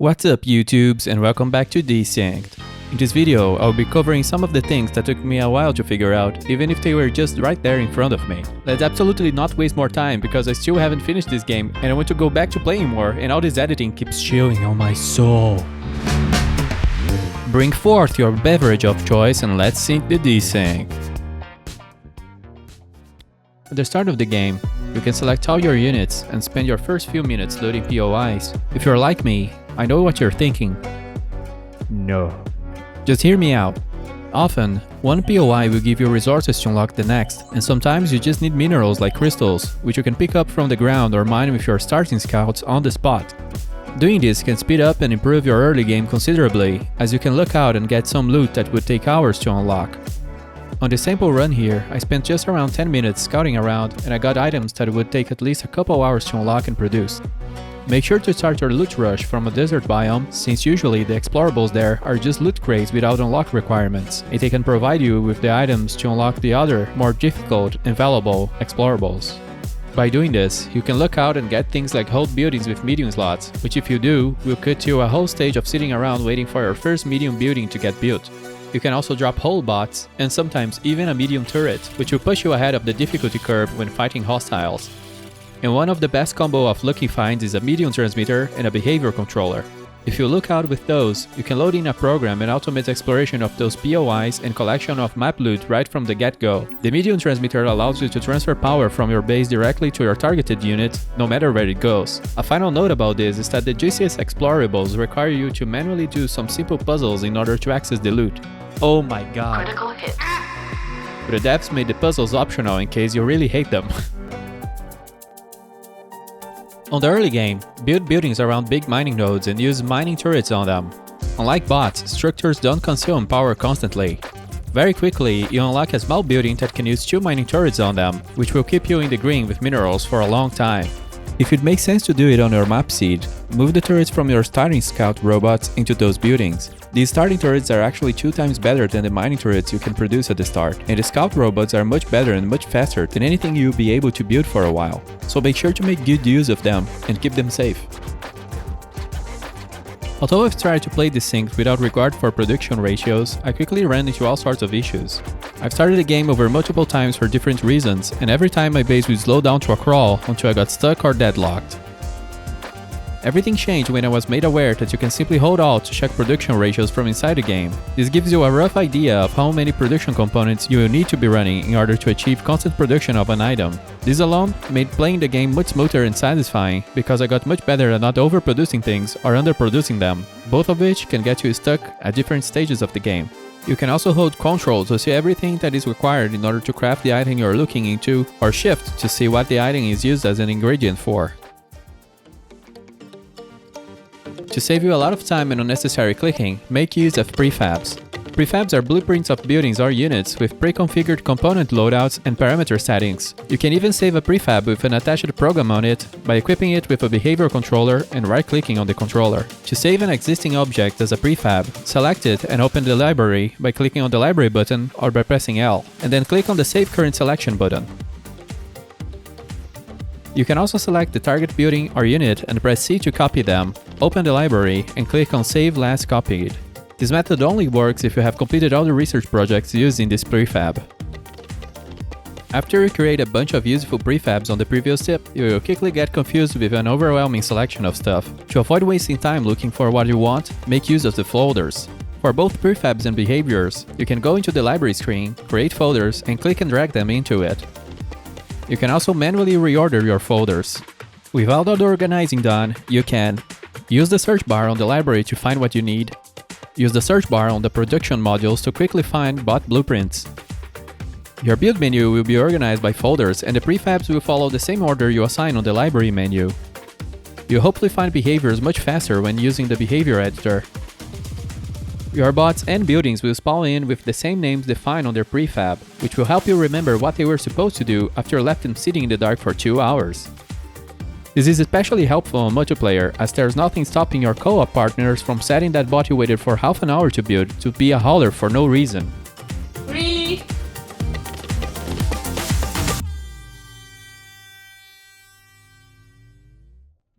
What's up YouTubes, and welcome back to Desynced. In this video, I'll be covering some of the things that took me a while to figure out, even if they were just right there in front of me. Let's absolutely not waste more time because I still haven't finished this game and I want to go back to playing more, and all this editing keeps chewing on my soul. Bring forth your beverage of choice and let's sync the desync. At the start of the game, you can select all your units and spend your first few minutes loading POIs. If you're like me, I know what you're thinking. No. Just hear me out. Often, one POI will give you resources to unlock the next, and sometimes you just need minerals like crystals, which you can pick up from the ground or mine with your starting scouts on the spot. Doing this can speed up and improve your early game considerably, as you can look out and get some loot that would take hours to unlock. On the sample run here, I spent just around 10 minutes scouting around and I got items that would take at least a couple hours to unlock and produce. Make sure to start your loot rush from a desert biome, since usually the explorables there are just loot crates without unlock requirements, and they can provide you with the items to unlock the other, more difficult and valuable explorables. By doing this, you can look out and get things like whole buildings with medium slots, which if you do, will cut you a whole stage of sitting around waiting for your first medium building to get built. You can also drop whole bots, and sometimes even a medium turret, which will push you ahead of the difficulty curve when fighting hostiles. And one of the best combo of lucky finds is a medium transmitter and a behavior controller. If you look out with those, you can load in a program and automate exploration of those POIs and collection of map loot right from the get-go. The medium transmitter allows you to transfer power from your base directly to your targeted unit, no matter where it goes. A final note about this is that the juiciest explorables require you to manually do some simple puzzles in order to access the loot. Oh my god. Critical hit. But the devs made the puzzles optional in case you really hate them. On the early game, build buildings around big mining nodes and use mining turrets on them. Unlike bots, structures don't consume power constantly. Very quickly, you unlock a small building that can use 2 mining turrets on them, which will keep you in the green with minerals for a long time. If it makes sense to do it on your map seed, move the turrets from your starting scout robots into those buildings. These starting turrets are actually 2 times better than the mining turrets you can produce at the start, and the scout robots are much better and much faster than anything you'll be able to build for a while, so make sure to make good use of them and keep them safe. Although I've tried to play Desynced without regard for production ratios, I quickly ran into all sorts of issues. I've started the game over multiple times for different reasons, and every time my base would slow down to a crawl until I got stuck or deadlocked. Everything changed when I was made aware that you can simply hold Alt to check production ratios from inside the game. This gives you a rough idea of how many production components you will need to be running in order to achieve constant production of an item. This alone made playing the game much smoother and satisfying, because I got much better at not overproducing things or underproducing them, both of which can get you stuck at different stages of the game. You can also hold Ctrl to see everything that is required in order to craft the item you're looking into, or Shift to see what the item is used as an ingredient for. To save you a lot of time and unnecessary clicking, make use of Prefabs. Prefabs are blueprints of buildings or units with pre-configured component loadouts and parameter settings. You can even save a prefab with an attached program on it by equipping it with a behavior controller and right-clicking on the controller. To save an existing object as a prefab, select it and open the library by clicking on the library button or by pressing L, and then click on the Save Current Selection button. You can also select the target building or unit and press C to copy them, open the library, and click on Save Last Copied. This method only works if you have completed all the research projects used in this prefab. After you create a bunch of useful prefabs on the previous tip, you will quickly get confused with an overwhelming selection of stuff. To avoid wasting time looking for what you want, make use of the folders. For both prefabs and behaviors, you can go into the library screen, create folders, and click and drag them into it. You can also manually reorder your folders. With all the organizing done, you can use the search bar on the library to find what you need, use the search bar on the production modules to quickly find bot blueprints. Your build menu will be organized by folders, and the prefabs will follow the same order you assign on the library menu. You'll hopefully find behaviors much faster when using the behavior editor. Your bots and buildings will spawn in with the same names defined on their prefab, which will help you remember what they were supposed to do after you left them sitting in the dark for 2 hours. This is especially helpful on multiplayer, as there's nothing stopping your co-op partners from setting that bot you waited for half an hour to build to be a hauler for no reason. Really?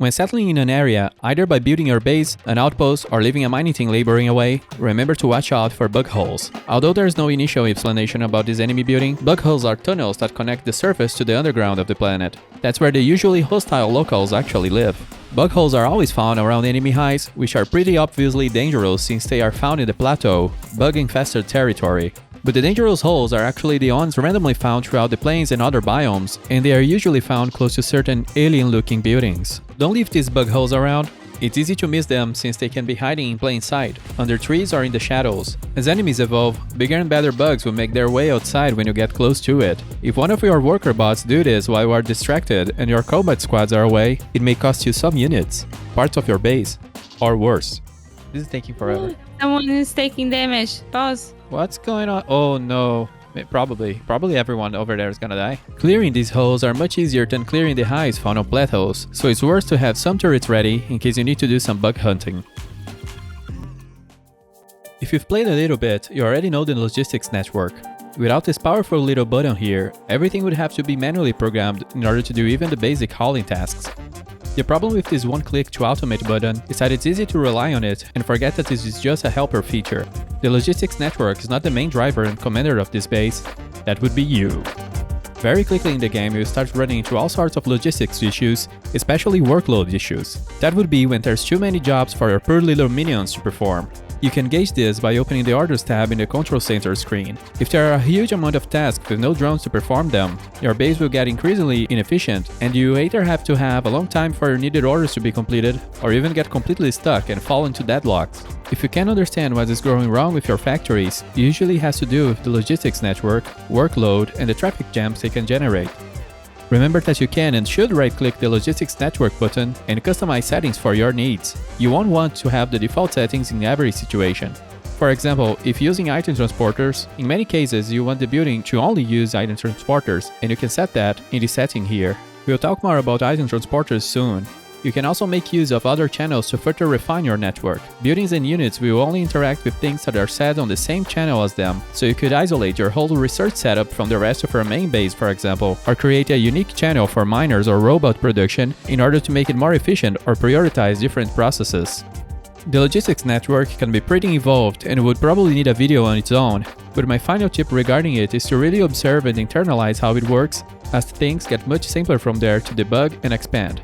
When settling in an area, either by building your base, an outpost, or leaving a mining team laboring away, remember to watch out for bug holes. Although there is no initial explanation about this enemy building, bug holes are tunnels that connect the surface to the underground of the planet. That's where the usually hostile locals actually live. Bug holes are always found around enemy highs, which are pretty obviously dangerous since they are found in the plateau, bug-infested territory. But the dangerous holes are actually the ones randomly found throughout the plains and other biomes, and they are usually found close to certain alien-looking buildings. Don't leave these bug holes around. It's easy to miss them since they can be hiding in plain sight, under trees or in the shadows. As enemies evolve, bigger and better bugs will make their way outside when you get close to it. If one of your worker bots do this while you are distracted and your combat squads are away, it may cost you some units, parts of your base, or worse. This is taking forever. Someone is taking damage. Pause. What's going on? Oh no. Probably everyone over there is gonna die. Clearing these holes are much easier than clearing the highs found on plateaus, so it's worth to have some turrets ready in case you need to do some bug hunting. If you've played a little bit, you already know the logistics network. Without this powerful little button here, everything would have to be manually programmed in order to do even the basic hauling tasks. The problem with this one-click to automate button is that it's easy to rely on it and forget that this is just a helper feature. The logistics network is not the main driver and commander of this base. That would be you. Very quickly in the game, you start running into all sorts of logistics issues, especially workload issues. That would be when there's too many jobs for your poor little minions to perform. You can gauge this by opening the Orders tab in the Control Center screen. If there are a huge amount of tasks with no drones to perform them, your base will get increasingly inefficient, and you either have to have a long time for your needed orders to be completed, or even get completely stuck and fall into deadlocks. If you can't understand what is going wrong with your factories, it usually has to do with the logistics network, workload, and the traffic jams they can generate. Remember that you can and should right-click the Logistics Network button and customize settings for your needs. You won't want to have the default settings in every situation. For example, if using item transporters, in many cases you want the building to only use item transporters, and you can set that in the setting here. We'll talk more about item transporters soon. You can also make use of other channels to further refine your network. Buildings and units will only interact with things that are set on the same channel as them, so you could isolate your whole research setup from the rest of your main base, for example, or create a unique channel for miners or robot production in order to make it more efficient or prioritize different processes. The logistics network can be pretty involved and would probably need a video on its own, but my final tip regarding it is to really observe and internalize how it works, as things get much simpler from there to debug and expand.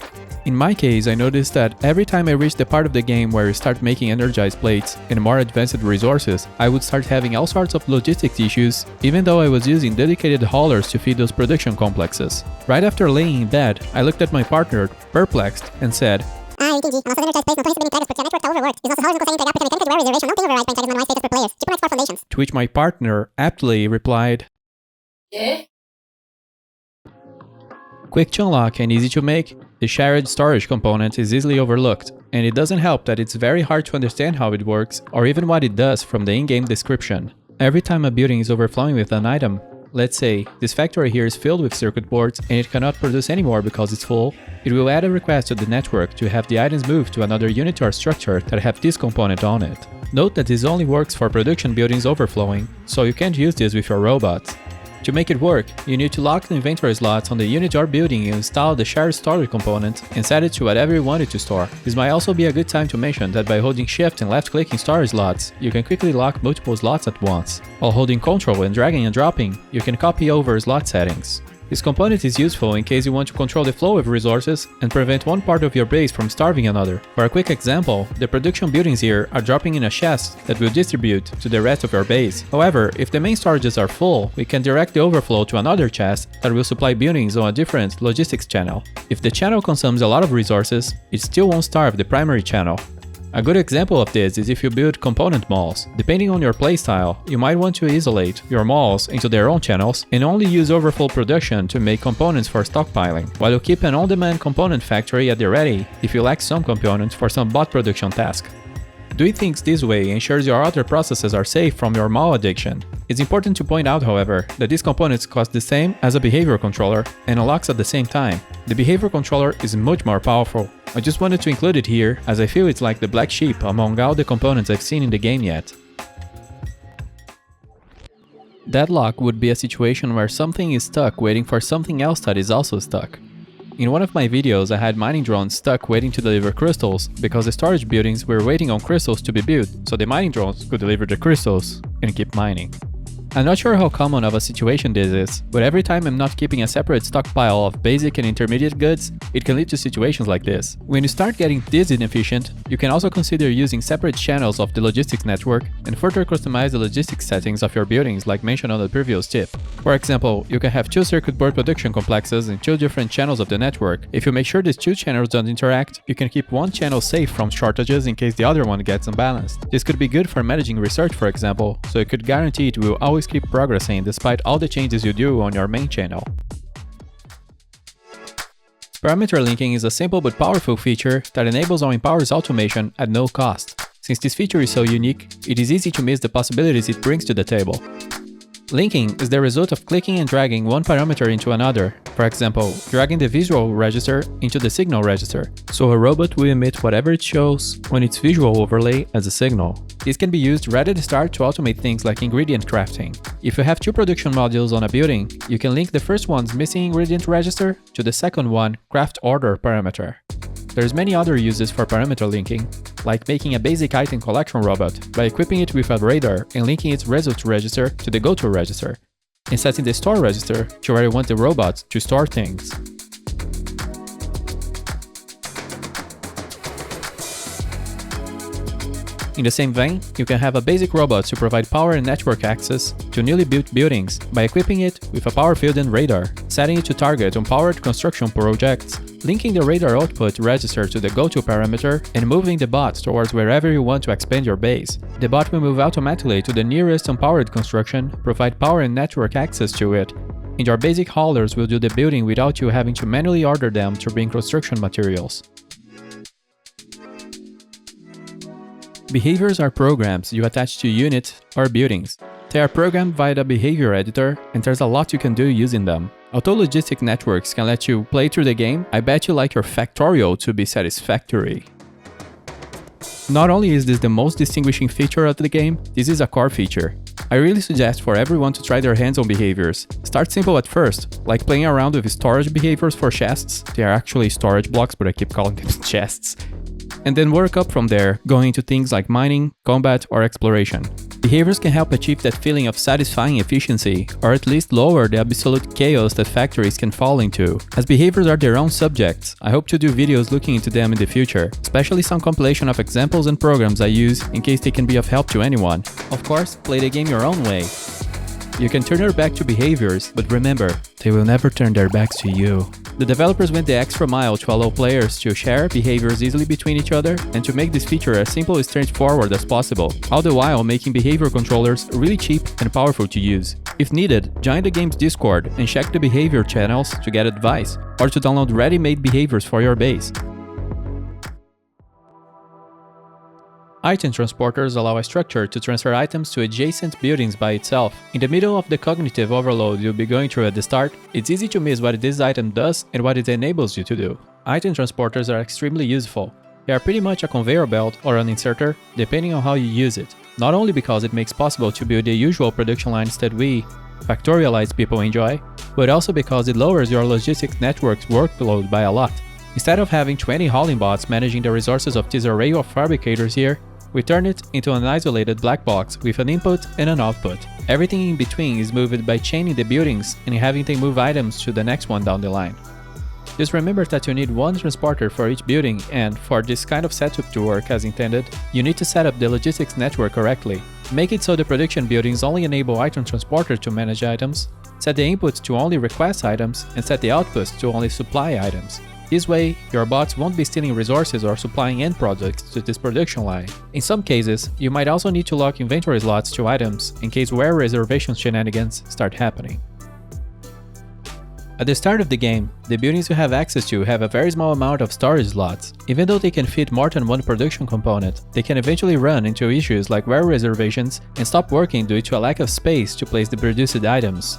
In my case, I noticed that every time I reached the part of the game where you start making energized plates and more advanced resources, I would start having all sorts of logistics issues, even though I was using dedicated haulers to feed those production complexes. Right after laying in bed, I looked at my partner, perplexed, and said, entendi. A nossa energized plates não estão recebendo entregas porque a network está overworked. Os nossos haulers não conseguem entregar porque a mecânica de well reservation não tem override para entregas manuais feitas por players, tipo nas core foundations. To which my partner aptly replied, Quick to unlock and easy to make, the shared storage component is easily overlooked, and it doesn't help that it's very hard to understand how it works or even what it does from the in-game description. Every time a building is overflowing with an item, let's say this factory here is filled with circuit boards and it cannot produce anymore because it's full, it will add a request to the network to have the items moved to another unit or structure that have this component on it. Note that this only works for production buildings overflowing, so you can't use this with your robots. To make it work, you need to lock the inventory slots on the unit or building and install the shared storage component and set it to whatever you want it to store. This might also be a good time to mention that by holding shift and left clicking storage slots, you can quickly lock multiple slots at once. While holding Ctrl and dragging and dropping, you can copy over slot settings. This component is useful in case you want to control the flow of resources and prevent one part of your base from starving another. For a quick example, the production buildings here are dropping in a chest that will distribute to the rest of your base. However, if the main storages are full, we can direct the overflow to another chest that will supply buildings on a different logistics channel. If the channel consumes a lot of resources, it still won't starve the primary channel. A good example of this is if you build component malls. Depending on your playstyle, you might want to isolate your malls into their own channels and only use overflow production to make components for stockpiling, while you keep an on-demand component factory at the ready if you lack some components for some bot production task. Doing things this way ensures your other processes are safe from your mall addiction. It's important to point out, however, that these components cost the same as a behavior controller and unlocks at the same time. The behavior controller is much more powerful. I just wanted to include it here as I feel it's like the black sheep among all the components I've seen in the game yet. Deadlock would be a situation where something is stuck waiting for something else that is also stuck. In one of my videos, I had mining drones stuck waiting to deliver crystals because the storage buildings were waiting on crystals to be built, so the mining drones could deliver the crystals and keep mining. I'm not sure how common of a situation this is, but every time I'm not keeping a separate stockpile of basic and intermediate goods, it can lead to situations like this. When you start getting this inefficient, you can also consider using separate channels of the logistics network and further customize the logistics settings of your buildings like mentioned on the previous tip. For example, you can have 2 circuit board production complexes and 2 different channels of the network. If you make sure these 2 channels don't interact, you can keep one channel safe from shortages in case the other one gets unbalanced. This could be good for managing research, for example, so you could guarantee it will always keep progressing despite all the changes you do on your main channel. Parameter linking is a simple but powerful feature that enables or empowers automation at no cost. Since this feature is so unique, it is easy to miss the possibilities it brings to the table. Linking is the result of clicking and dragging one parameter into another, for example, dragging the visual register into the signal register, so a robot will emit whatever it shows on its visual overlay as a signal. This can be used right at the start to automate things like ingredient crafting. If you have 2 production modules on a building, you can link the first one's missing ingredient register to the second one craft order parameter. There's many other uses for parameter linking, like making a basic item collection robot by equipping it with a radar and linking its result register to the go-to register, and setting the store register to where you want the robot to store things. In the same vein, you can have a basic robot to provide power and network access to newly built buildings by equipping it with a power field and radar, setting it to target on powered construction projects, linking the radar output register to the go-to parameter, and moving the bot towards wherever you want to expand your base. The bot will move automatically to the nearest unpowered construction, provide power and network access to it, and your basic haulers will do the building without you having to manually order them to bring construction materials. Behaviors are programs you attach to units or buildings. They are programmed via the behavior editor, and there's a lot you can do using them. Although logistic networks can let you play through the game, I bet you like your factorio to be satisfactory. Not only is this the most distinguishing feature of the game, this is a core feature. I really suggest for everyone to try their hands on behaviors. Start simple at first, like playing around with storage behaviors for chests. They are actually storage blocks, but I keep calling them chests. And then work up from there, going into things like mining, combat, or exploration. Behaviors can help achieve that feeling of satisfying efficiency, or at least lower the absolute chaos that factories can fall into. As behaviors are their own subjects, I hope to do videos looking into them in the future, especially some compilation of examples and programs I use in case they can be of help to anyone. Of course, play the game your own way. You can turn your back to behaviors, but remember, they will never turn their backs to you. The developers went the extra mile to allow players to share behaviors easily between each other and to make this feature as simple and straightforward as possible, all the while making behavior controllers really cheap and powerful to use. If needed, join the game's Discord and check the behavior channels to get advice, or to download ready-made behaviors for your base. Item transporters allow a structure to transfer items to adjacent buildings by itself. In the middle of the cognitive overload you'll be going through at the start, it's easy to miss what this item does and what it enables you to do. Item transporters are extremely useful. They are pretty much a conveyor belt or an inserter, depending on how you use it. Not only because it makes possible to build the usual production lines that we, factorialized people, enjoy, but also because it lowers your logistics network's workload by a lot. Instead of having 20 hauling bots managing the resources of this array of fabricators here, we turn it into an isolated black box with an input and an output. Everything in between is moved by chaining the buildings and having them move items to the next one down the line. Just remember that you need one transporter for each building, and for this kind of setup to work as intended, you need to set up the logistics network correctly. Make it so the production buildings only enable item transporter to manage items, set the inputs to only request items, and set the outputs to only supply items. This way, your bots won't be stealing resources or supplying end products to this production line. In some cases, you might also need to lock inventory slots to items in case rare reservation shenanigans start happening. At the start of the game, the buildings you have access to have a very small amount of storage slots. Even though they can fit more than one production component, they can eventually run into issues like rare reservations and stop working due to a lack of space to place the produced items.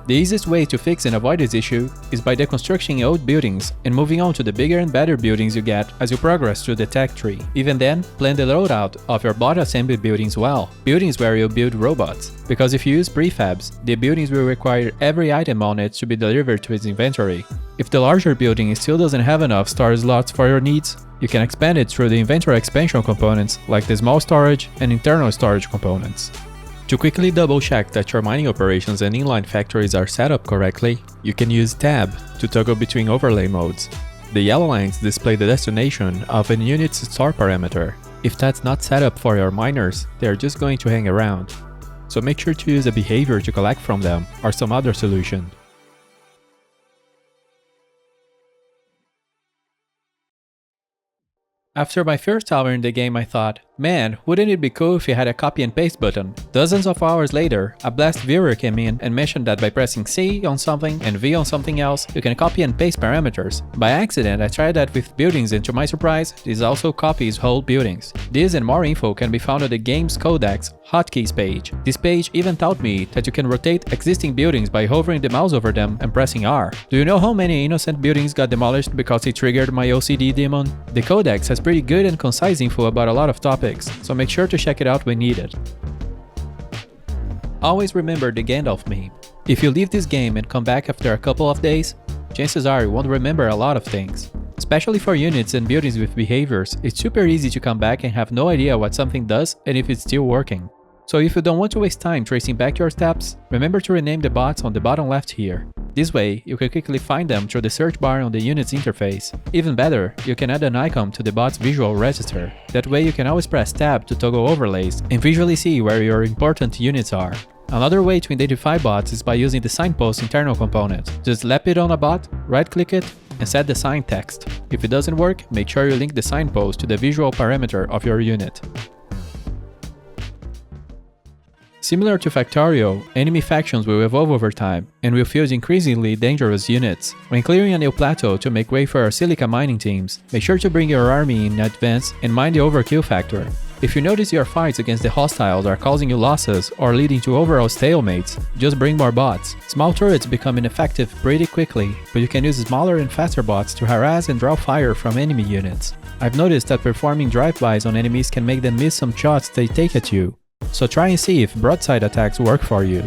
The easiest way to fix and avoid this issue is by deconstructing old buildings and moving on to the bigger and better buildings you get as you progress through the tech tree. Even then, plan the loadout of your bot assembly buildings well, buildings where you build robots. Because if you use prefabs, the buildings will require every item on it to be delivered to its inventory. If the larger building still doesn't have enough storage slots for your needs, you can expand it through the inventory expansion components like the small storage and internal storage components. To quickly double check that your mining operations and inline factories are set up correctly, you can use Tab to toggle between overlay modes. The yellow lines display the destination of an unit's store parameter. If that's not set up for your miners, they are just going to hang around. So make sure to use a behavior to collect from them or some other solution. After my first hour in the game, I thought, man, wouldn't it be cool if you had a copy and paste button? Dozens of hours later, a blast viewer came in and mentioned that by pressing C on something and V on something else, you can copy and paste parameters. By accident, I tried that with buildings and to my surprise, this also copies whole buildings. This and more info can be found on the game's Codex Hotkeys page. This page even taught me that you can rotate existing buildings by hovering the mouse over them and pressing R. Do you know how many innocent buildings got demolished because it triggered my OCD demon? The Codex has pretty good and concise info about a lot of topics, so make sure to check it out when needed. Always remember the Gandalf meme. If you leave this game and come back after a couple of days, chances are you won't remember a lot of things. Especially for units and buildings with behaviors, it's super easy to come back and have no idea what something does and if it's still working. So if you don't want to waste time tracing back your steps, remember to rename the bots on the bottom left here. This way, you can quickly find them through the search bar on the unit's interface. Even better, you can add an icon to the bot's visual register. That way you can always press Tab to toggle overlays and visually see where your important units are. Another way to identify bots is by using the signpost internal component. Just slap it on a bot, right-click it, and set the sign text. If it doesn't work, make sure you link the signpost to the visual parameter of your unit. Similar to Factorio, enemy factions will evolve over time and will field increasingly dangerous units. When clearing a new plateau to make way for our silica mining teams, make sure to bring your army in advance and mind the overkill factor. If you notice your fights against the hostiles are causing you losses or leading to overall stalemates, just bring more bots. Small turrets become ineffective pretty quickly, but you can use smaller and faster bots to harass and draw fire from enemy units. I've noticed that performing drive-bys on enemies can make them miss some shots they take at you. So try and see if broadside attacks work for you.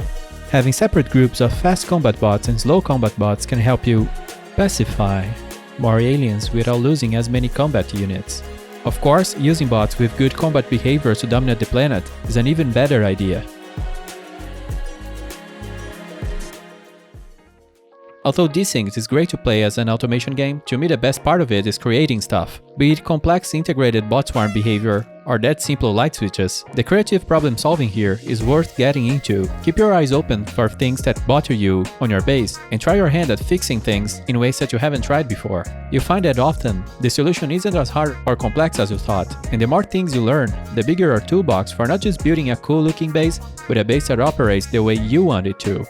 Having separate groups of fast combat bots and slow combat bots can help you pacify more aliens without losing as many combat units. Of course, using bots with good combat behaviors to dominate the planet is an even better idea. Although Desynced is great to play as an automation game, to me the best part of it is creating stuff. Be it complex integrated bot swarm behavior or that simple light switches, the creative problem solving here is worth getting into. Keep your eyes open for things that bother you on your base and try your hand at fixing things in ways that you haven't tried before. You'll find that often, the solution isn't as hard or complex as you thought, and the more things you learn, the bigger your toolbox for not just building a cool looking base, but a base that operates the way you want it to.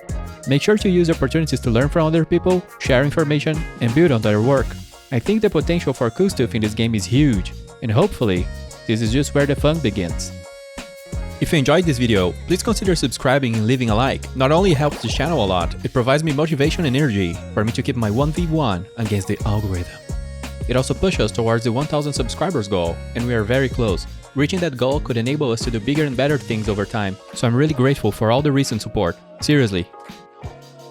Make sure to use opportunities to learn from other people, share information, and build on their work. I think the potential for cool stuff in this game is huge, and hopefully, this is just where the fun begins. If you enjoyed this video, please consider subscribing and leaving a like. Not only helps the channel a lot, it provides me motivation and energy for me to keep my 1v1 against the algorithm. It also pushes us towards the 1000 subscribers goal, and we are very close. Reaching that goal could enable us to do bigger and better things over time, so I'm really grateful for all the recent support. Seriously.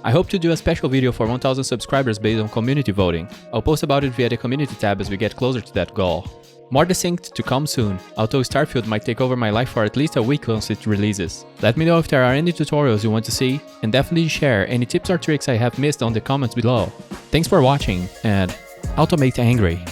I hope to do a special video for 1000 subscribers based on community voting. I'll post about it via the community tab as we get closer to that goal. More Desynced to come soon, although Starfield might take over my life for at least a week once it releases. Let me know if there are any tutorials you want to see, and definitely share any tips or tricks I have missed on the comments below. Thanks for watching, and automate angry.